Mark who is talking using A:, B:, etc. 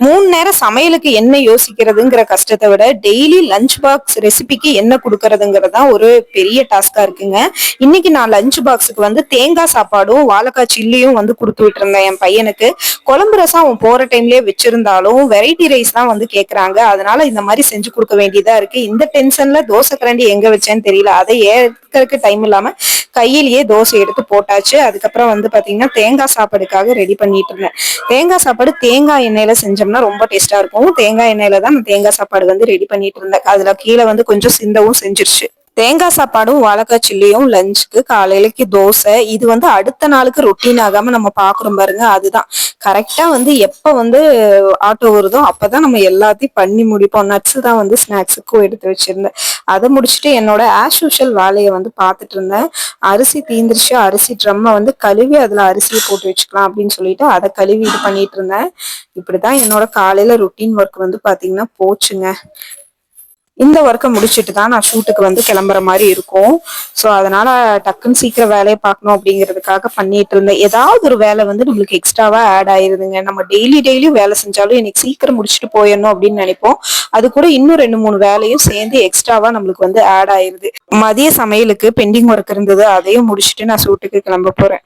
A: 3 நேரம் சமையலுக்கு என்ன யோசிக்கிறதுங்கிற கஷ்டத்தை விட டெய்லி லஞ்ச் பாக்ஸ் ரெசிபிக்கு என்ன கொடுக்கறதுங்கிறது தான் ஒரு பெரிய டாஸ்கா இருக்குங்க. இன்னைக்கு நான் லஞ்ச் பாக்ஸுக்கு வந்து தேங்காய் சாப்பாடும் வாழைக்காய் சில்லியும் வந்து கொடுத்து விட்டுருந்தேன் என் பையனுக்கு. குழம்பு ரசம் அவன் போற டைம்லயே வச்சிருந்தாலும் வெரைட்டி ரைஸ் தான் வந்து கேக்குறாங்க. அதனால இந்த மாதிரி செஞ்சு கொடுக்க வேண்டியதா இருக்கு. இந்த டென்ஷன்ல தோசை கரண்டி எங்க வச்சேன்னு தெரியல. அதை ஏற்கறதுக்கு டைம் இல்லாம கையிலேயே தோசை எடுத்து போட்டாச்சு. அதுக்கப்புறம் வந்து பாத்தீங்கன்னா தேங்காய் சாப்பாடுக்காக ரெடி பண்ணிட்டு இருந்தேன். தேங்காய் சாப்பாடு தேங்காய் எண்ணெயில செஞ்சோம்னா ரொம்ப டேஸ்டா இருக்கும். தேங்காய் எண்ணெயில தான் நான் தேங்காய் சாப்பாடு வந்து ரெடி பண்ணிட்டு இருந்தேன். அதுல கீழே வந்து கொஞ்சம் சிந்தவும் செஞ்சிருச்சு. தேங்காய் சாப்பாடும் வாழைக்காய் சில்லியும் லஞ்சுக்கு, காலையிலக்கு தோசை. இது வந்து அடுத்த நாளுக்கு ரொட்டீன் ஆகாம நம்ம பாக்குறோம் பாருங்க, அதுதான் கரெக்டா வந்து எப்ப வந்து ஆட்டோ வருதோ அப்பதான் நம்ம எல்லாத்தையும் பண்ணி முடிப்போம். நட்ஸ் தான் வந்து ஸ்நாக்ஸுக்கும் எடுத்து வச்சிருந்தேன். அதை முடிச்சுட்டு என்னோட ஆஸ் யூஷுவல் வேலையை வந்து பார்த்துட்டு இருந்தேன். அரிசி தீந்துருச்சு. அரிசி ட்ரம்மை வந்து கழுவி அதுல அரிசியை போட்டு வச்சுக்கலாம் அப்படின்னு சொல்லிட்டு அதை கழுவி இது பண்ணிட்டு இருந்தேன். இப்படிதான் என்னோட காலையில ரொட்டீன் ஒர்க் வந்து பாத்தீங்கன்னா போச்சுங்க. இந்த ஒர்க்கை முடிச்சுட்டு தான் நான் ஷூட்டுக்கு வந்து கிளம்புற மாதிரி இருக்கும். ஸோ அதனால டக்குன்னு சீக்கிரம் வேலையை பார்க்கணும் அப்படிங்கிறதுக்காக பண்ணிட்டு இருந்தேன். ஏதாவது ஒரு வேலை வந்து நம்மளுக்கு எக்ஸ்ட்ராவா ஆட் ஆயிருதுங்க. நம்ம டெய்லியும் வேலை செஞ்சாலும் இன்னைக்கு சீக்கிரம் முடிச்சுட்டு போயிடணும் அப்படின்னு நினைப்போம். அது கூட இன்னும் 2-3 வேலையும் சேர்ந்து எக்ஸ்ட்ராவா நம்மளுக்கு வந்து ஆட் ஆயிருது. மதிய சமையலுக்கு பெண்டிங் ஒர்க் இருந்தது, அதையும் முடிச்சுட்டு நான் ஷூட்டுக்கு கிளம்ப போறேன்.